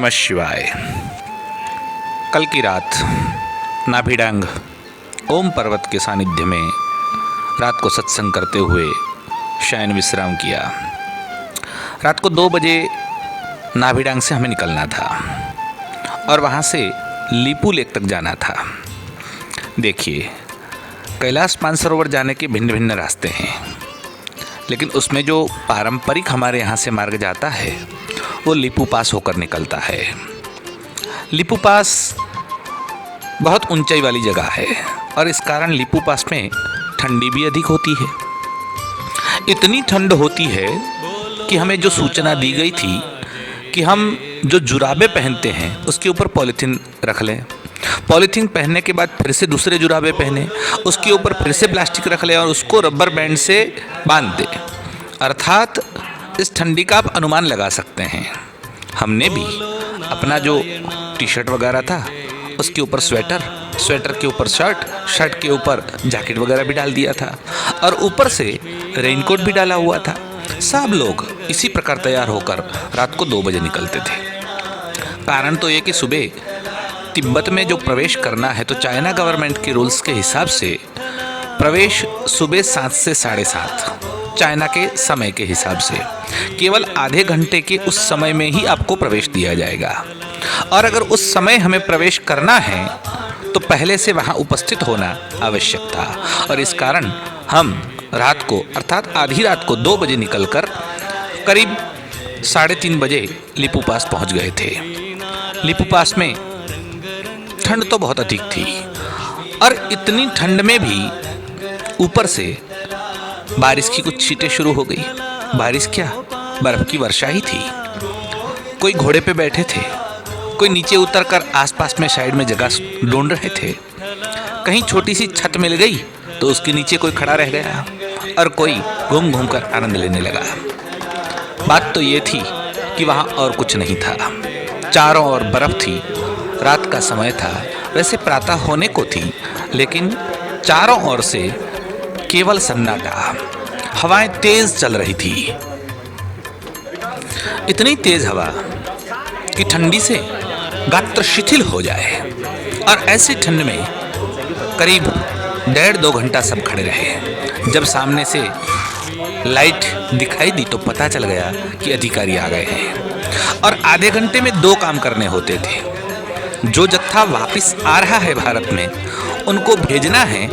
नमः शिवाय। कल की रात नाभिडांग ओम पर्वत के सानिध्य में रात को सत्संग करते हुए शयन विश्राम किया। रात को 2 बजे नाभिडांग से हमें निकलना था और वहाँ से लीपू लेक तक जाना था। देखिए, कैलाश मानसरोवर जाने के भिन्न भिन्न रास्ते हैं, लेकिन उसमें जो पारंपरिक हमारे यहाँ से मार्ग जाता है वो लीपू पास होकर निकलता है। लीपू पास बहुत ऊंचाई वाली जगह है और इस कारण लीपू पास में ठंडी भी अधिक होती है। इतनी ठंड होती है कि हमें जो सूचना दी गई थी कि हम जो जुराबे पहनते हैं उसके ऊपर पॉलीथीन रख लें, पॉलीथीन पहनने के बाद फिर से दूसरे जुराबे पहने, उसके ऊपर फिर से प्लास्टिक रख लें और उसको रबर बैंड से बांध दें। अर्थात इस ठंडी का आप अनुमान लगा सकते हैं। हमने भी अपना जो टी शर्ट वगैरह था उसके ऊपर स्वेटर, स्वेटर के ऊपर शर्ट, शर्ट के ऊपर जैकेट वगैरह भी डाल दिया था और ऊपर से रेनकोट भी डाला हुआ था। सब लोग इसी प्रकार तैयार होकर रात को 2 बजे निकलते थे। कारण तो ये कि सुबह तिब्बत में जो प्रवेश करना है तो चाइना गवर्नमेंट के रूल्स के हिसाब से प्रवेश सुबह 7 से 7:30 चाइना के समय के हिसाब से केवल आधे घंटे के उस समय में ही आपको प्रवेश दिया जाएगा। और अगर उस समय हमें प्रवेश करना है तो पहले से वहाँ उपस्थित होना आवश्यक था और इस कारण हम रात को अर्थात आधी रात को 2 बजे निकलकर करीब 3:30 बजे लीपू पास पहुँच गए थे। लीपू पास में ठंड तो बहुत अधिक थी और इतनी ठंड में भी ऊपर से बारिश की कुछ छींटें शुरू हो गई। बारिश क्या, बर्फ की वर्षा ही थी। कोई घोड़े पे बैठे थे, कोई नीचे उतरकर आसपास में साइड में जगह ढूंढ रहे थे। कहीं छोटी सी छत मिल गई तो उसके नीचे कोई खड़ा रह गया और कोई घूम घूम कर आनंद लेने लगा। बात तो ये थी कि वहाँ और कुछ नहीं था, चारों ओर बर्फ थी। रात का समय था, वैसे प्रातः होने को थी, लेकिन चारों ओर से केवल सन्नाटा। हवाएं तेज चल रही थी, इतनी तेज हवा कि ठंडी से गात्र शिथिल हो जाए। और ऐसी ठंड में करीब 1.5-2 घंटा सब खड़े रहे। जब सामने से लाइट दिखाई दी तो पता चल गया कि अधिकारी आ गए हैं और आधे घंटे में 2 काम करने होते थे। जो जत्था वापस आ रहा है भारत में उनको भेजना है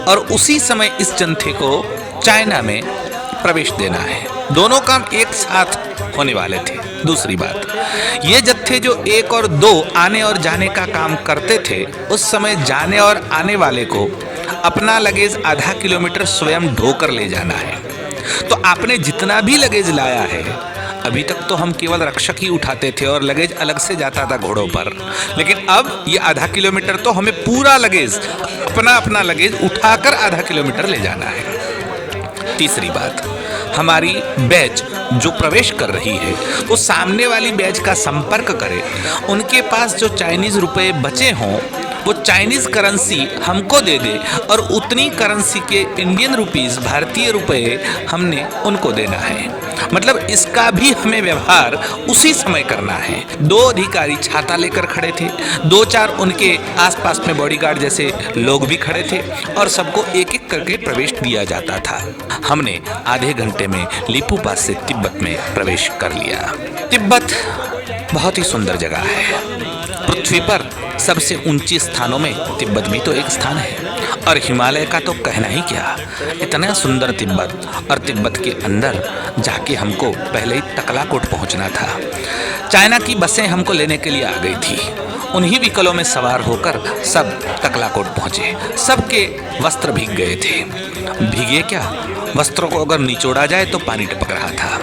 और उसी समय इस जत्थे को चाइना में प्रवेश देना है। दोनों काम एक साथ होने वाले थे। दूसरी बात, ये जत्थे जो 1 और 2 आने और जाने का काम करते थे, उस समय जाने और आने वाले को अपना लगेज आधा किलोमीटर स्वयं ढोकर ले जाना है। तो आपने जितना भी लगेज लाया है, अभी तक तो हम केवल रक्षक ही उठाते थे और लगेज अलग से जाता था घोड़ों पर, लेकिन अब ये आधा किलोमीटर तो हमें पूरा लगेज अपना लगेज उठाकर आधा किलोमीटर ले जाना है। तीसरी बात, हमारी बैच जो प्रवेश कर रही है वो सामने वाली बैच का संपर्क करे, उनके पास जो चाइनीज रुपए बचे हों वो चाइनीज करेंसी हमको दे दे और उतनी करेंसी के इंडियन रुपीस, भारतीय रुपए हमने उनको देना है। मतलब इसका भी हमें व्यवहार उसी समय करना है। 2 अधिकारी छाता लेकर खड़े थे, 2-4 उनके आसपास में बॉडीगार्ड जैसे लोग भी खड़े थे और सबको एक एक करके प्रवेश दिया जाता था। हमने आधे घंटे में लीपू पास से तिब्बत में प्रवेश कर लिया। तिब्बत बहुत ही सुंदर जगह है। पृथ्वी पर सबसे ऊंची स्थानों में तिब्बत भी तो एक स्थान है और हिमालय का तो कहना ही क्या। इतना सुंदर तिब्बत, और तिब्बत के अंदर जाके हमको पहले ही तकलाकोट पहुंचना था। चाइना की बसें हमको लेने के लिए आ गई थी। उन्हीं व्हीकलों में सवार होकर सब तकलाकोट पहुंचे। सबके वस्त्र भीग गए थे। भीगे क्या, वस्त्रों को अगर निचोड़ा जाए तो पानी टपक रहा था।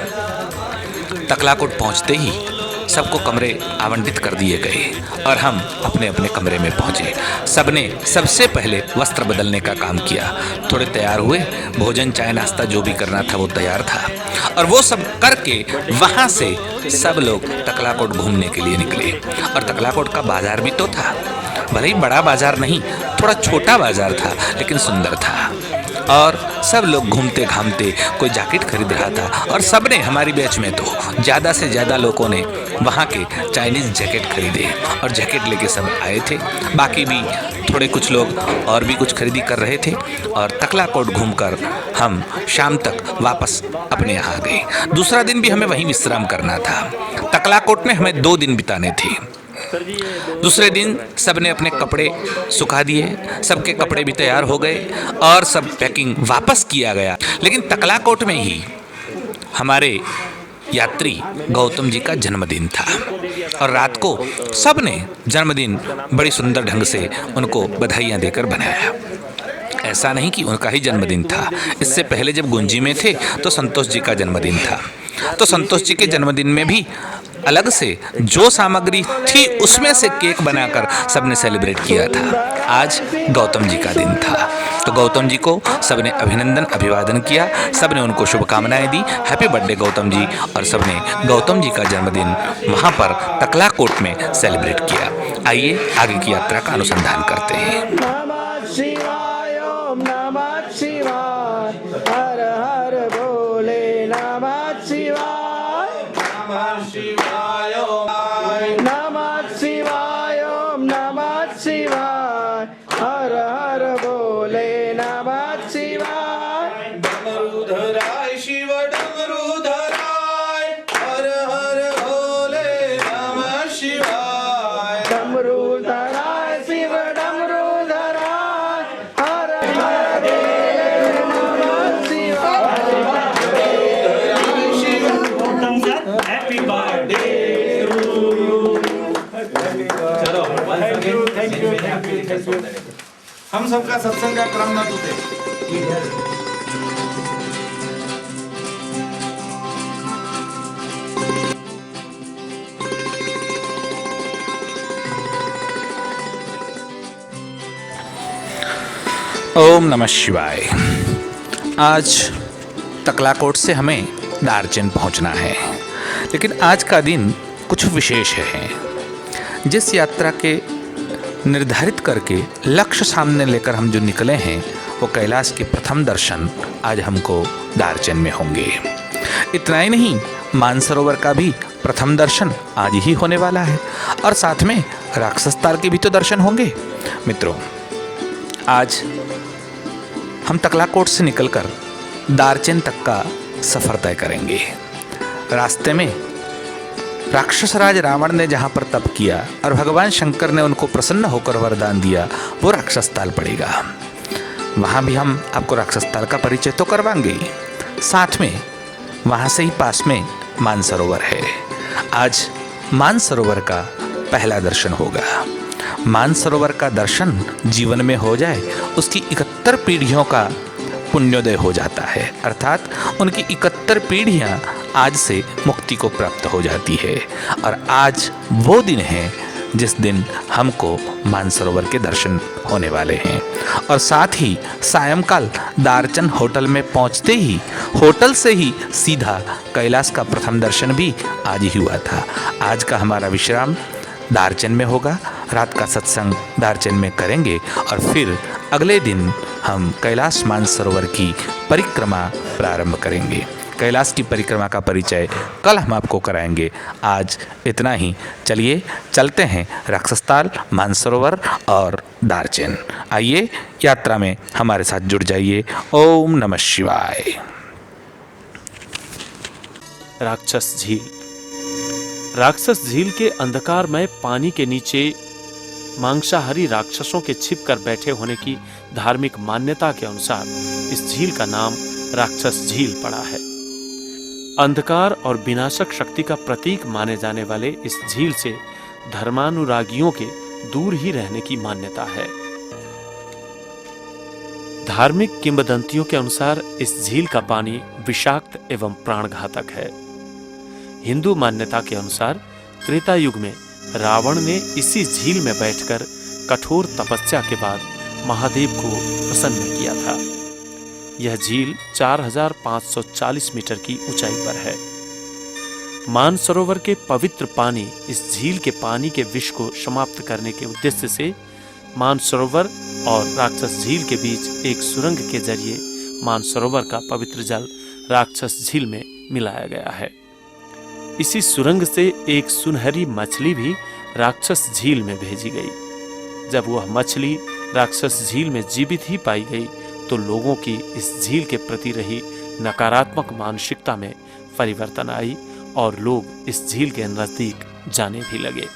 तकलाकोट पहुंचते ही सबको कमरे आवंटित कर दिए गए और हम अपने अपने कमरे में पहुंचे। सबने सबसे पहले वस्त्र बदलने का काम किया। थोड़े तैयार हुए, भोजन चाय नाश्ता जो भी करना था वो तैयार था और वो सब करके वहाँ से सब लोग तकलाकोट घूमने के लिए निकले। और तकलाकोट का बाजार भी तो था, भले ही बड़ा बाजार नहीं, थोड़ा छोटा बाजार था, लेकिन सुंदर था। और सब लोग घूमते घामते कोई जैकेट खरीद रहा था और सब ने, हमारी बैच में तो ज़्यादा से ज़्यादा लोगों ने वहाँ के चाइनीज़ जैकेट खरीदे और जैकेट लेके सब आए थे। बाकी भी थोड़े कुछ लोग और भी कुछ खरीदी कर रहे थे और तकलाकोट घूमकर हम शाम तक वापस अपने यहाँ आ गए। दूसरा दिन भी हमें वहीं विश्राम करना था। तकलाकोट में हमें 2 दिन बिताने थे। दूसरे दिन सब ने अपने कपड़े सुखा दिए, सबके कपड़े भी तैयार हो गए और सब पैकिंग वापस किया गया। लेकिन तकलाकोट में ही हमारे यात्री गौतम जी का जन्मदिन था और रात को सब ने जन्मदिन बड़ी सुंदर ढंग से उनको बधाइयाँ देकर बनाया। ऐसा नहीं कि उनका ही जन्मदिन था, इससे पहले जब गुंजी में थे तो संतोष जी का जन्मदिन था। तो संतोष जी के जन्मदिन में भी अलग से जो सामग्री थी उसमें से केक बनाकर सबने सेलिब्रेट किया था। आज गौतम जी का दिन था तो गौतम जी को सबने अभिनंदन अभिवादन किया, सबने उनको शुभकामनाएं दी, हैप्पी बर्थडे गौतम जी, और सबने गौतम जी का जन्मदिन वहाँ पर तकलाकोट में सेलिब्रेट किया। आइए आगे की यात्रा का अनुसंधान करते हैं। नमः शिवाय ओम नमः शिवाय हर हर भोले नमः शिवाय नमः शिवाय ओम नमः शिवाय ओम नमः शिवाय हर हर भोले नमः शिवाय डमरूधराय शिव डमरूधराय हर हर भोले नमः शिवाय डमरूधराय शिव डमरूधराय हर हर भोले नमः शिवाय गौतम सर हैप्पी बर्थडे हम सबका सत्संग का क्रम न टूटे। ओम नमः शिवाय। आज तकलाकोट से हमें दार्जिलिंग पहुंचना है, लेकिन आज का दिन कुछ विशेष है। जिस यात्रा के निर्धारित करके लक्ष्य सामने लेकर हम जो निकले हैं वो कैलाश के प्रथम दर्शन आज हमको दार्जिलिंग में होंगे। इतना ही नहीं, मानसरोवर का भी प्रथम दर्शन आज ही होने वाला है और साथ में राक्षस ताल के भी तो दर्शन होंगे। मित्रों, आज हम तकलाकोट से निकलकर दार्जिलिंग तक का सफ़र तय करेंगे। रास्ते में राक्षसराज रावण ने जहाँ पर तप किया और भगवान शंकर ने उनको प्रसन्न होकर वरदान दिया, वो राक्षस ताल पड़ेगा। वहाँ भी हम आपको राक्षस ताल का परिचय तो करवाएंगे ही, साथ में वहाँ से ही पास में मानसरोवर है। आज मानसरोवर का पहला दर्शन होगा। मानसरोवर का दर्शन जीवन में हो जाए, उसकी 71 पीढ़ियों का पुण्योदय हो जाता है, अर्थात उनकी 71 पीढ़ियाँ आज से मुक्ति को प्राप्त हो जाती है। और आज वो दिन है जिस दिन हमको मानसरोवर के दर्शन होने वाले हैं। और साथ ही सायंकाल दार्जिलिंग होटल में पहुंचते ही होटल से ही सीधा कैलाश का प्रथम दर्शन भी आज ही हुआ था। आज का हमारा विश्राम दार्जिलिंग में होगा, रात का सत्संग दार्जिलिंग में करेंगे और फिर अगले दिन हम कैलाश मानसरोवर की परिक्रमा प्रारंभ करेंगे। कैलाश की परिक्रमा का परिचय कल हम आपको कराएंगे। आज इतना ही, चलिए चलते हैं राक्षसताल, मानसरोवर और दार्जिलिंग। आइए यात्रा में हमारे साथ जुड़ जाइए। ओम नमः शिवाय। राक्षस झील। राक्षस झील के अंधकारमय पानी के नीचे मांसाहारी राक्षसों के छिपकर बैठे होने की धार्मिक मान्यता के अनुसार इस झील का नाम राक्षस झील पड़ा है। अंधकार और विनाशक शक्ति का प्रतीक माने जाने वाले इस झील से धर्मानुरागियों के दूर ही रहने की मान्यता है। धार्मिक किंवदंतियों के अनुसार इस झील का पानी विषाक्त एवं प्राणघातक है। हिंदू मान्यता के अनुसार त्रेता युग में रावण ने इसी झील में बैठकर कठोर तपस्या के बाद महादेव को प्रसन्न किया था। यह झील 4540 मीटर की ऊंचाई पर है। मानसरोवर के पवित्र पानी इस झील के पानी के विष को समाप्त करने के उद्देश्य से मानसरोवर और राक्षस झील के बीच एक सुरंग के जरिए मानसरोवर का पवित्र जल राक्षस झील में मिलाया गया है। इसी सुरंग से एक सुनहरी मछली भी राक्षस झील में भेजी गई। जब वह मछली राक्षस झील में जीवित ही पाई गई तो लोगों की इस झील के प्रति रही नकारात्मक मानसिकता में परिवर्तन आई और लोग इस झील के नजदीक जाने भी लगे।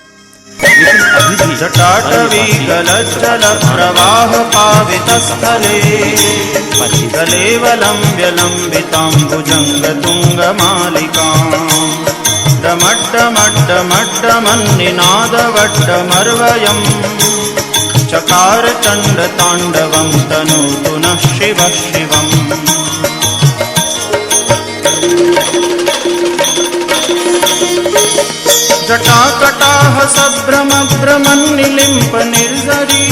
लेकिन अभी भी जटाटवी गलज्जल प्रवाह पावितस्थले कलेवलम्ब्य लम्बिताम्बुजङ्ग तुङ्गमालिकाम् डमड्डमड्डमड्डमन्निनादवड्डमर्वयम् चकार चण्डताण्डवं तनोतु नः शिवः शिवम्। जटाकटाह सभ्रमभ्रमन्निलिम्प निर्झरी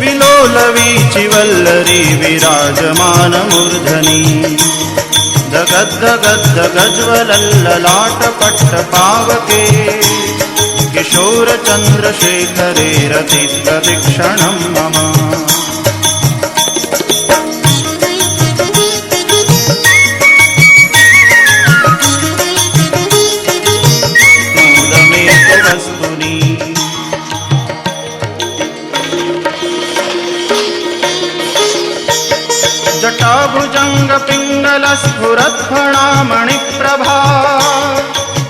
विलोलवीचिवल्लरी विराजमानमूर्धनि दगद्दगद्दगज्वलल्ललाटपट्टपावके किशोरचन्द्रशेखरे रतिप्रदीक्षणं मम। जटाभुजंग पिंगल स्फुरत्फणामणिप्रभा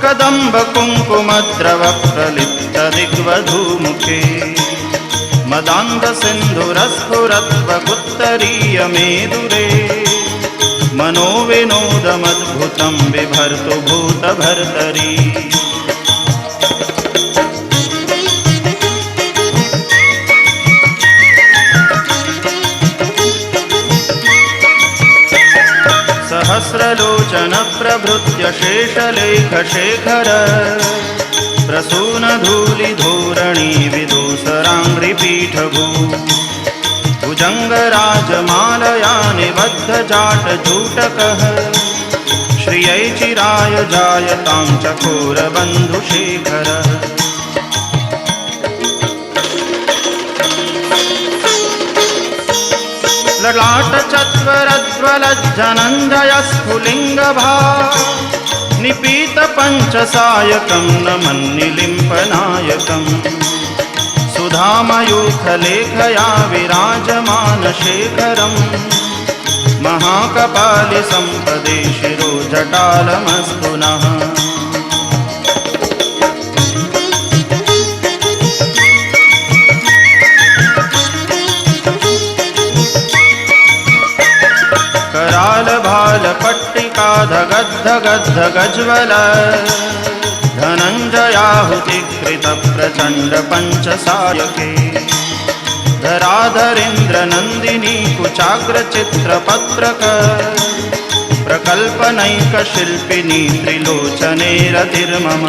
कदम्ब कुङ्कुमद्रव प्रलिप्त दिग्वधूमुखे मदान्ध सिन्धुरस्फुरत्वकुत्तरीय मेदुरे मनोविनोदमद्भुतं बिभर्तु भूतभर्तरी। सहस्रलोचन प्रभृत्य शेषलेख शेखर प्रसूनधूलिधोरणी विदूसराङ्घ्रिपीठभू भुजङ्गराजमालया निबद्धजाटजूटकः श्रियै चिराय जायतां चकोरबन्धुशेखर। ललाटचत्वरज्वलज्जनञ्जय स्फुलिङ्गभा निपीतपञ्चसायकं नमन्निलिम्पनायकं सुधामयूखलेखया विराजमानशेखरं महाकपालिसम्पदे शिरोजटालमस्तु नः। करालभालपट्टिका धगद्धगद्धगज्वल धनञ्जयाहुतिकृतप्रचण्डपञ्चसायके धराधरेन्द्रनन्दिनी कुचाग्रचित्रपत्रक प्रकल्पनैकशिल्पिनी त्रिलोचने रतिर्मम।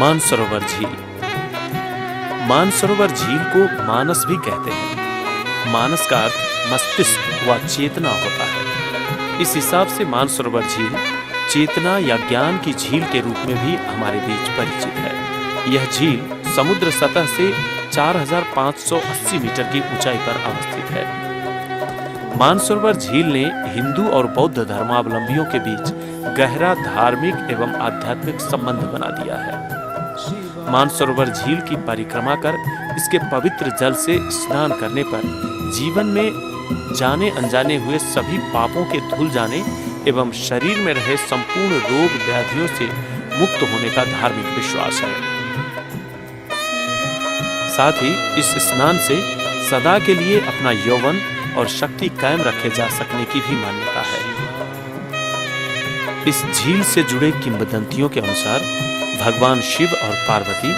मानसरोवर झील। मानसरोवर झील को मानस भी कहते हैं। मानस का अर्थ मस्तिष्क व चेतना होता है। इस हिसाब से मानसरोवर झील चेतना या ज्ञान की झील के रूप में भी हमारे बीच परिचित है। यह झील समुद्र सतह से 4580 मीटर की ऊंचाई पर अवस्थित है। मानसरोवर झील ने हिंदू और बौद्ध धर्मावलंबियों के बीच गहरा धार्मिक एवं आध्यात्मिक संबंध बना दिया है। मानसरोवर झील की परिक्रमा कर इसके पवित्र जल से स्नान करने पर जीवन में जाने अनजाने हुए सभी पापों के धुल जाने एवं शरीर में रहे संपूर्ण रोग व्याधियों से मुक्त होने का धार्मिक विश्वास है। साथ ही इस स्नान से सदा के लिए अपना यौवन और शक्ति कायम रखे जा सकने की भी मान्यता है। इस झील से जुड़े किंवदंतियों के अनुसार भगवान शिव और पार्वती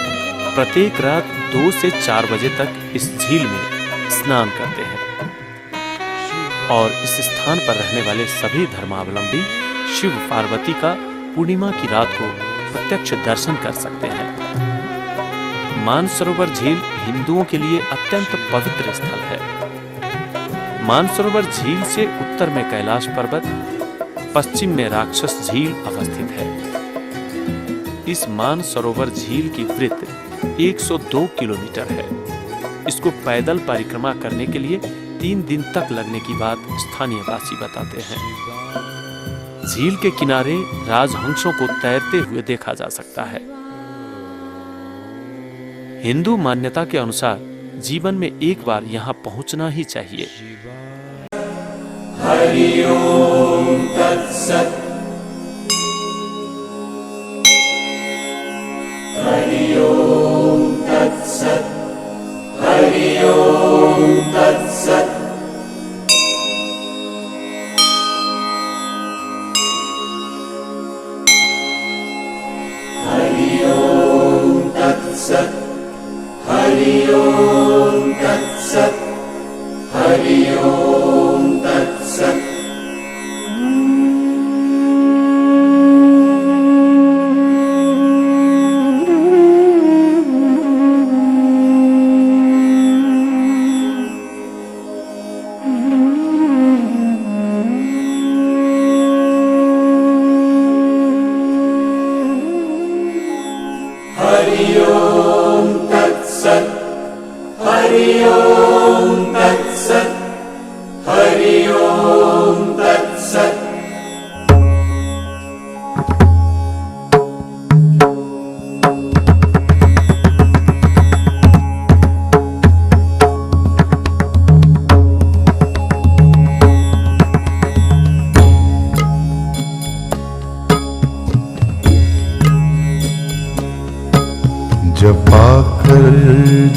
प्रत्येक रात 2 से 4 बजे तक इस झील में स्नान करते हैं और इस स्थान पर रहने वाले सभी धर्मावलंबी शिव पार्वती का पूर्णिमा की रात को प्रत्यक्ष दर्शन कर सकते हैं। मानसरोवर झील हिंदुओं के लिए अत्यंत पवित्र स्थल है। मानसरोवर झील से उत्तर में कैलाश पर्वत, पश्चिम में राक्षस झील अवस्थित है। इस मानसरोवर झील की वृत्त 102 किलोमीटर है। इसको पैदल परिक्रमा करने के लिए 3 दिन तक लगने की बात स्थानीय वासी बताते हैं। झील के किनारे राजहंसों को तैरते हुए देखा जा सकता है। हिंदू मान्यता के अनुसार जीवन में एक बार यहाँ पहुंचना ही चाहिए। हरि ओम तत्सत्। हरि ओम तत्सत्। हरि ओम तत्सत्। हरि ओम तत्सत्। हरि ओम तत्सत्। हरि ओम तत्सत्। हरि ओम तत्सत्। हरि ओम तत्सत्। हरि ओम तत्सत्।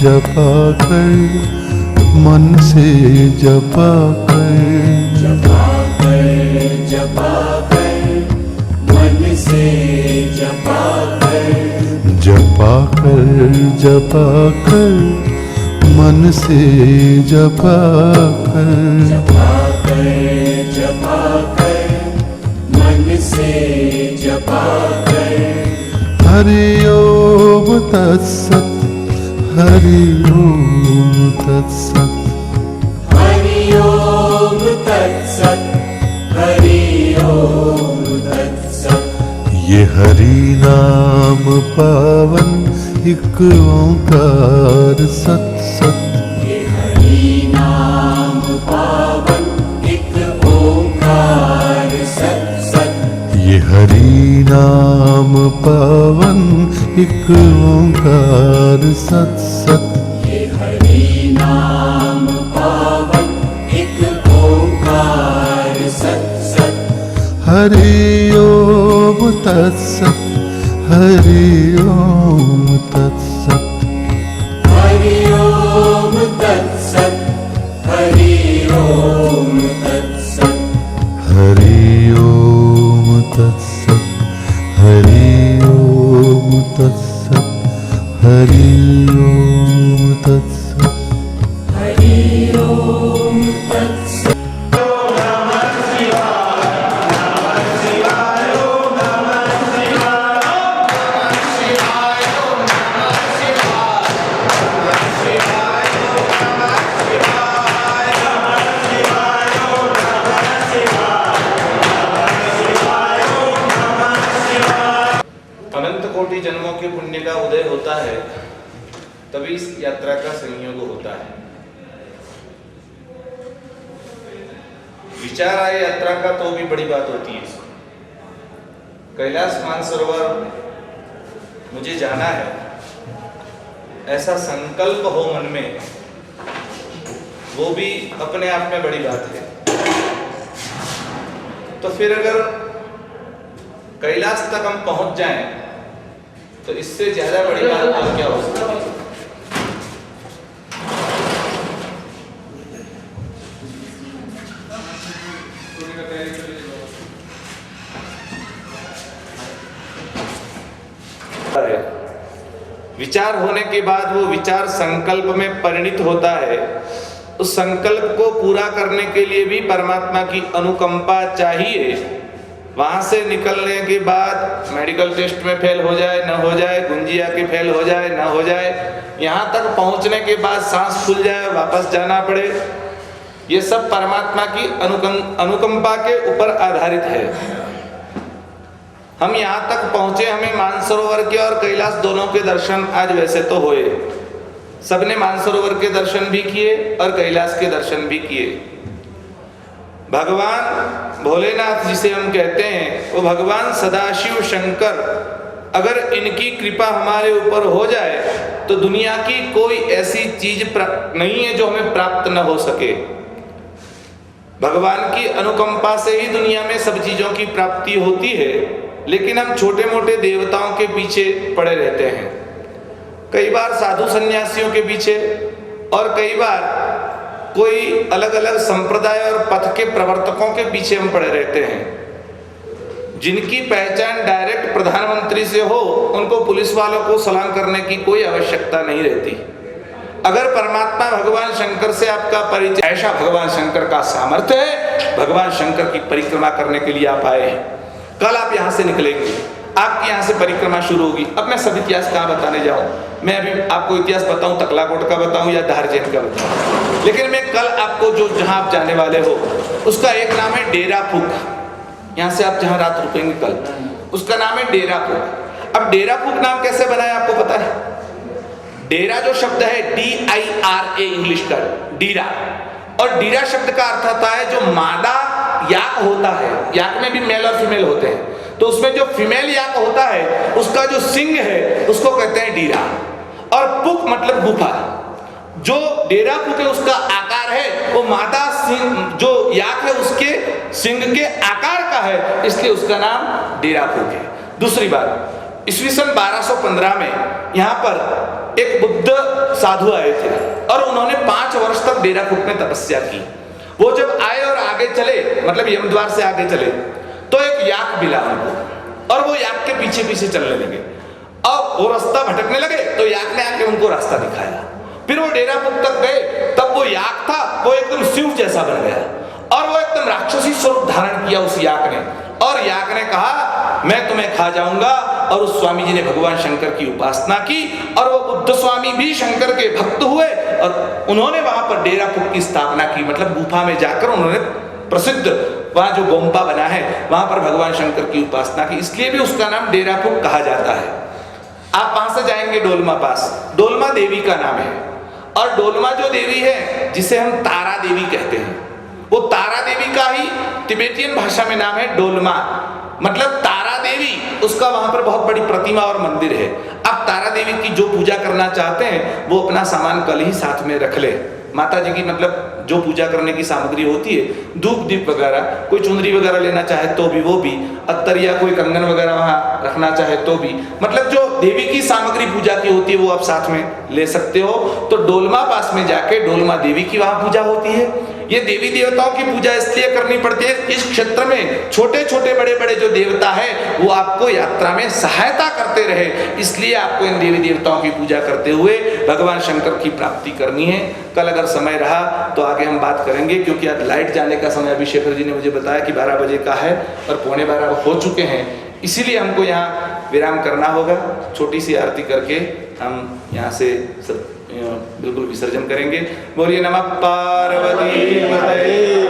जपा कर मन से जपा कर मन से जपा कर मन से जपा कर हरि ओम तत्सत्। हरि ओम तत्सत्। हरि ओम तत्सत्। हरि ओम तत्सत्। ये हरि नाम पावन एक ओंकार सत सत। ये हरि नाम पावन एक ओंकार सत सत। ये हरि नाम पावन एक ओंकार सत सत। ये हरि नाम पावन एक ओंकार सत सत। हरि ओम तत्सत्। हरि ओम तत्सत्। हरि ओम तत्सत्। हरि ओम तत्सत्। हरि ओम तत्सत्। हरि ओम तत्सत्। हरि ओम तत्सत्। हरि ओम तत्सत्। अनंत कोटि जन्मों के पुण्य का उदय होता है, तभी इस यात्रा का संयोग होता है। विचार आए यात्रा का तो भी बड़ी बात होती है। कैलाश मानसरोवर मुझे जाना है, ऐसा संकल्प हो मन में, वो भी अपने आप में बड़ी बात है। तो फिर अगर कैलाश तक हम पहुंच जाएं तो इससे ज्यादा बड़ी बात और क्या हो सकती है। विचार होने के बाद वो विचार संकल्प में परिणित होता है। उस संकल्प को पूरा करने के लिए भी परमात्मा की अनुकंपा चाहिए। वहां से निकलने के बाद मेडिकल टेस्ट में फेल हो जाए न हो जाए, गुंजिया के फेल हो जाए न हो जाए, यहाँ तक पहुँचने के बाद सांस खुल जाए, वापस जाना पड़े, ये सब परमात्मा की अनुकंपा के ऊपर आधारित है। हम यहाँ तक पहुँचे, हमें मानसरोवर के और कैलाश दोनों के दर्शन आज वैसे तो हुए। सबने मानसरोवर के दर्शन भी किए और कैलाश के दर्शन भी किए। भगवान भोलेनाथ जिसे हम कहते हैं, वो भगवान सदाशिव शंकर, अगर इनकी कृपा हमारे ऊपर हो जाए तो दुनिया की कोई ऐसी चीज नहीं है जो हमें प्राप्त न हो सके। भगवान की अनुकंपा से ही दुनिया में सब चीजों की प्राप्ति होती है, लेकिन हम छोटे मोटे देवताओं के पीछे पड़े रहते हैं, कई बार साधु सन्यासियों के पीछे, और कई बार कोई अलग अलग संप्रदाय और पथ के प्रवर्तकों के पीछे हम पड़े रहते हैं। जिनकी पहचान डायरेक्ट प्रधानमंत्री से हो, उनको पुलिस वालों को सलाम करने की कोई आवश्यकता नहीं रहती। अगर परमात्मा भगवान शंकर से आपका परिचय, ऐसा भगवान शंकर का सामर्थ्य है, भगवान शंकर की परिक्रमा करने के लिए आप आए हैं। कल आप यहाँ से निकलेंगे, आपकी यहाँ से परिक्रमा शुरू होगी। अब मैं सब इतिहास कहाँ बताने जाऊँ, मैं अभी आपको इतिहास बताऊँ तकलाकोट का बताऊँ या धारजेन का बताऊँ, लेकिन मैं कल आपको जो जहाँ आप जाने वाले हो उसका एक नाम है डेरा फूक। यहाँ से आप जहाँ रात रुकेंगे कल, उसका नाम है डेरा फूक। अब डेरा फूक नाम कैसे बना है आपको पता है? डेरा जो शब्द है DIRA इंग्लिश का डीरा, और डीरा शब्द का अर्थ होता है जो मादा याक होता है। याक में भी मेल और फीमेल होते हैं, तो उसमें जो फीमेल याक होता है उसका जो सिंग है उसको कहते हैं डीरा, और पुक मतलब गुफा। जो डेरा पुक है उसका आकार है वो मादा सिंह जो याक है उसके सिंग के आकार का है, इसलिए उसका नाम डेरा पुक है। दूसरी बात, ईस्वी सन 1215 में यहाँ पर एक बुद्ध साधु आए थे और उन्होंने 5 वर्ष तक डेरा पुक में तपस्या की। वो जब आए और आगे चले, मतलब यमद्वार से आगे चले, तो एक याक मिला उनको और वो याक के पीछे पीछे चलने लगे। अब वो रास्ता भटकने लगे तो याक ने आके उनको रास्ता दिखाया। फिर वो डेरा पुक तक गए, तब वो याक था वो एकदम शिव जैसा बन गया और वो एकदम राक्षसी स्वरूप धारण किया उस याक ने, और याक ने कहा मैं तुम्हें खा जाऊंगा। और उस स्वामी जी ने भगवान शंकर की उपासना की और वो बुद्ध स्वामी भी शंकर के भक्त हुए और उन्होंने वहां पर डेरा पुक की स्थापना की। मतलब गुफा में जाकर उन्होंने प्रसिद्ध वहां जो गोम्पा बना है वहां पर भगवान शंकर की उपासना की, इसलिए भी उसका नाम डेरा पुक कहा जाता है। आप वहां से जाएंगे डोलमा पास, डोलमा देवी का नाम है, और डोलमा जो देवी है जिसे हम तारा देवी कहते हैं, वो तारा देवी का ही तिब्बतियन भाषा में नाम है डोलमा, मतलब तारा देवी। उसका वहां पर बहुत बड़ी प्रतिमा और मंदिर है। आप तारा देवी की जो पूजा करना चाहते हैं वो अपना सामान कल ही साथ में रख ले। माता जी की मतलब जो पूजा करने की सामग्री होती है, धूप दीप वगैरह, कोई चुनरी वगैरह लेना चाहे तो भी वो भी, अत्तर या कोई कंगन वगैरह वहाँ रखना चाहे तो भी, मतलब जो देवी की सामग्री पूजा की होती है वो आप साथ में ले सकते हो। तो डोलमा पास में जाके डोलमा देवी की वहाँ पूजा होती है। ये देवी देवताओं की पूजा इसलिए करनी पड़ती है, इस क्षेत्र में छोटे छोटे बड़े बड़े जो देवता है वो आपको यात्रा में सहायता करते रहे, इसलिए आपको इन देवी देवताओं की पूजा करते हुए भगवान शंकर की प्राप्ति करनी है। कल अगर समय रहा तो आगे हम बात करेंगे, क्योंकि आज लाइट जाने का समय अभी शेखर जी ने मुझे बताया कि 12 बजे का है और 11:15 हो चुके हैं, इसीलिए हमको यहाँ विराम करना होगा। छोटी सी आरती करके हम यहाँ से सब बिल्कुल विसर्जन करेंगे। बोलिए नमः पार्वती पतये।